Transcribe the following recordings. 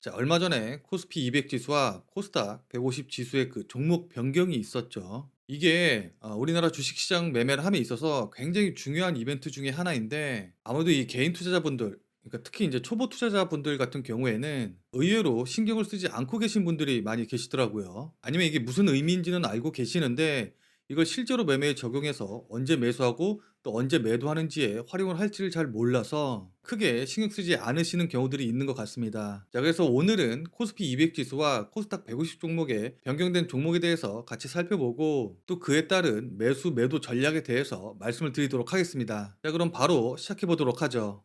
자, 얼마 전에 코스피 200 지수와 코스닥 150 지수의 그 종목 변경이 있었죠. 이게 우리나라 주식시장 매매를 함에 있어서 굉장히 중요한 이벤트 중에 하나인데, 아무래도 이 개인 투자자분들, 그러니까 특히 이제 초보 투자자분들 같은 경우에는 의외로 신경을 쓰지 않고 계신 분들이 많이 계시더라고요. 아니면 이게 무슨 의미인지는 알고 계시는데 이걸 실제로 매매에 적용해서 언제 매수하고 또 언제 매도하는지에 활용을 할지를 잘 몰라서 크게 신경 쓰지 않으시는 경우들이 있는 것 같습니다. 자, 그래서 오늘은 코스피 200 지수와 코스닥 150 종목의 변경된 종목에 대해서 같이 살펴보고 또 그에 따른 매수 매도 전략에 대해서 말씀을 드리도록 하겠습니다. 자, 그럼 바로 시작해 보도록 하죠.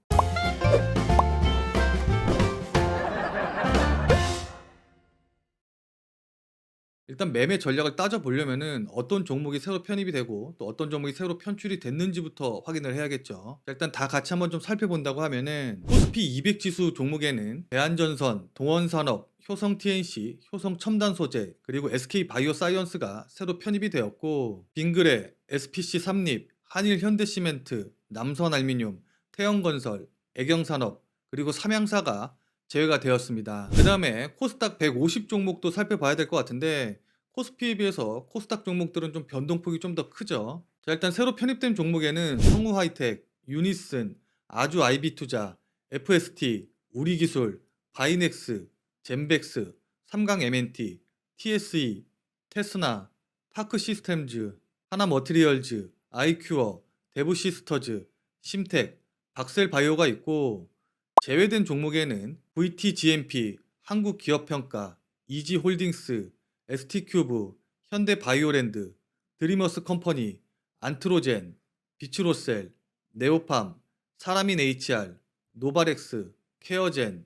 일단 매매 전략을 따져 보려면은 어떤 종목이 새로 편입이 되고 또 어떤 종목이 새로 편출이 됐는지부터 확인을 해야겠죠. 자, 일단 다 같이 한번 좀 살펴본다고 하면은 코스피 200 지수 종목에는 대한전선, 동원산업, 효성 TNC, 효성 첨단소재, 그리고 SK 바이오사이언스가 새로 편입이 되었고, 빙그레, SPC 삼립, 한일 현대시멘트, 남선알미늄, 태영건설, 애경산업, 그리고 삼양사가 제외가 되었습니다. 그 다음에 코스닥 150 종목도 살펴봐야 될 것 같은데, 코스피에 비해서 코스닥 종목들은 좀 변동폭이 좀 더 크죠. 자, 일단 새로 편입된 종목에는 성우하이텍, 유니슨, 아주 아이비투자, FST, 우리기술, 바이넥스, 젠백스, 삼강 MNT, TSE, 테스나, 파크시스템즈, 하나머티리얼즈, 아이큐어, 데브시스터즈, 심텍, 박셀바이오가 있고, 제외된 종목에는 VTGMP, 한국기업평가, 이지홀딩스, ST큐브, 현대바이오랜드, 드리머스 컴퍼니, 안트로젠, 비츠로셀, 네오팜, 사라민 HR, 노바렉스, 케어젠,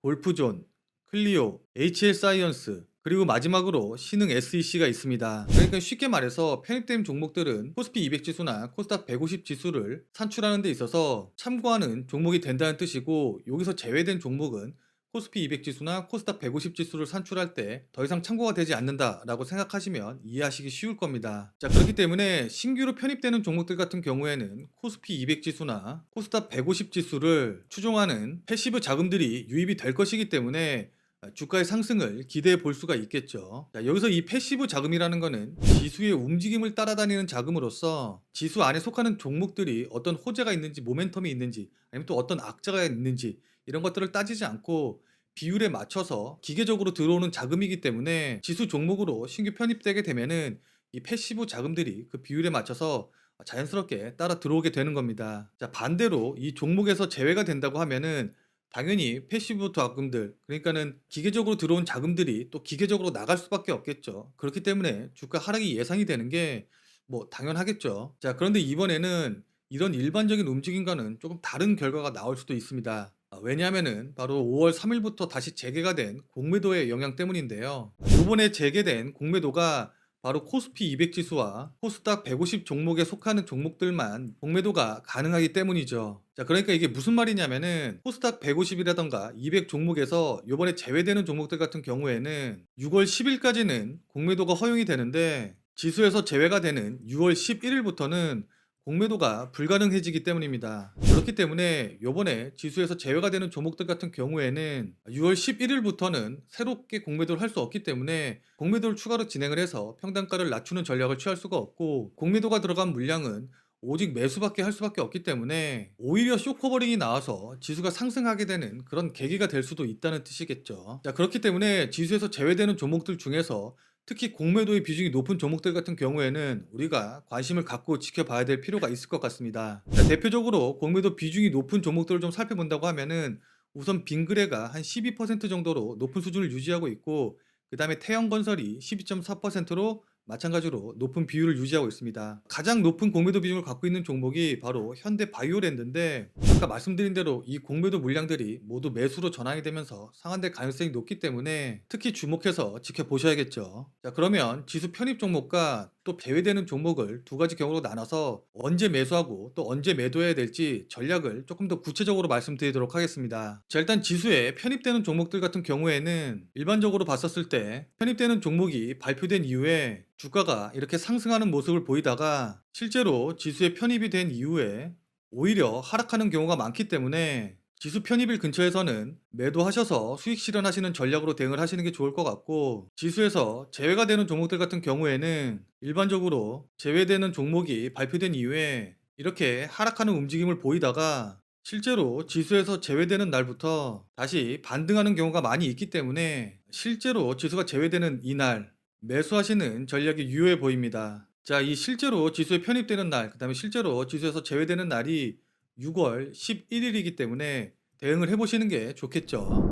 골프존, 클리오, HL사이언스, 그리고 마지막으로 신흥 SEC가 있습니다. 그러니까 쉽게 말해서 편입된 종목들은 코스피 200 지수나 코스닥 150 지수를 산출하는 데 있어서 참고하는 종목이 된다는 뜻이고, 여기서 제외된 종목은 코스피 200 지수나 코스닥 150 지수를 산출할 때 더 이상 참고가 되지 않는다라고 생각하시면 이해하시기 쉬울 겁니다. 자, 그렇기 때문에 신규로 편입되는 종목들 같은 경우에는 코스피 200 지수나 코스닥 150 지수를 추종하는 패시브 자금들이 유입이 될 것이기 때문에 주가의 상승을 기대해 볼 수가 있겠죠. 자, 여기서 이 패시브 자금이라는 거는 지수의 움직임을 따라다니는 자금으로서 지수 안에 속하는 종목들이 어떤 호재가 있는지, 모멘텀이 있는지, 아니면 또 어떤 악재가 있는지, 이런 것들을 따지지 않고 비율에 맞춰서 기계적으로 들어오는 자금이기 때문에 지수 종목으로 신규 편입되게 되면은 이 패시브 자금들이 그 비율에 맞춰서 자연스럽게 따라 들어오게 되는 겁니다. 자, 반대로 이 종목에서 제외가 된다고 하면은 당연히 패시브 자금들, 그러니까는 기계적으로 들어온 자금들이 또 기계적으로 나갈 수밖에 없겠죠. 그렇기 때문에 주가 하락이 예상이 되는 게 뭐 당연하겠죠. 자, 그런데 이번에는 이런 일반적인 움직임과는 조금 다른 결과가 나올 수도 있습니다. 왜냐하면은 바로 5월 3일부터 다시 재개가 된 공매도의 영향 때문인데요. 이번에 재개된 공매도가 바로 코스피 200 지수와 코스닥 150 종목에 속하는 종목들만 공매도가 가능하기 때문이죠. 자, 그러니까 이게 무슨 말이냐면은 코스닥 150이라던가 200 종목에서 요번에 제외되는 종목들 같은 경우에는 6월 10일까지는 공매도가 허용이 되는데, 지수에서 제외가 되는 6월 11일부터는 공매도가 불가능해지기 때문입니다. 그렇기 때문에 요번에 지수에서 제외가 되는 종목들 같은 경우에는 6월 11일부터는 새롭게 공매도를 할 수 없기 때문에 공매도를 추가로 진행을 해서 평단가를 낮추는 전략을 취할 수가 없고, 공매도가 들어간 물량은 오직 매수밖에 할 수밖에 없기 때문에 오히려 쇼커버링이 나와서 지수가 상승하게 되는 그런 계기가 될 수도 있다는 뜻이겠죠. 자, 그렇기 때문에 지수에서 제외되는 종목들 중에서 특히 공매도의 비중이 높은 종목들 같은 경우에는 우리가 관심을 갖고 지켜봐야 될 필요가 있을 것 같습니다. 자, 대표적으로 공매도 비중이 높은 종목들을 좀 살펴본다고 하면은 우선 빙그레가 한 12% 정도로 높은 수준을 유지하고 있고, 그 다음에 태영건설이 12.4%로 마찬가지로 높은 비율을 유지하고 있습니다. 가장 높은 공매도 비중을 갖고 있는 종목이 바로 현대바이오랜드인데, 아까 말씀드린 대로 이 공매도 물량들이 모두 매수로 전환이 되면서 상한될 가능성이 높기 때문에 특히 주목해서 지켜보셔야겠죠. 자, 그러면 지수 편입 종목과 또 제외되는 종목을 두 가지 경우로 나눠서 언제 매수하고 또 언제 매도해야 될지 전략을 조금 더 구체적으로 말씀드리도록 하겠습니다. 자, 일단 지수에 편입되는 종목들 같은 경우에는 일반적으로 봤었을 때 편입되는 종목이 발표된 이후에 주가가 이렇게 상승하는 모습을 보이다가 실제로 지수에 편입이 된 이후에 오히려 하락하는 경우가 많기 때문에 지수 편입일 근처에서는 매도하셔서 수익 실현하시는 전략으로 대응을 하시는 게 좋을 것 같고, 지수에서 제외가 되는 종목들 같은 경우에는 일반적으로 제외되는 종목이 발표된 이후에 이렇게 하락하는 움직임을 보이다가 실제로 지수에서 제외되는 날부터 다시 반등하는 경우가 많이 있기 때문에 실제로 지수가 제외되는 이날 매수하시는 전략이 유효해 보입니다. 자, 이 실제로 지수에 편입되는 날, 그 다음에 실제로 지수에서 제외되는 날이 6월 11일이기 때문에 대응을 해보시는 게 좋겠죠.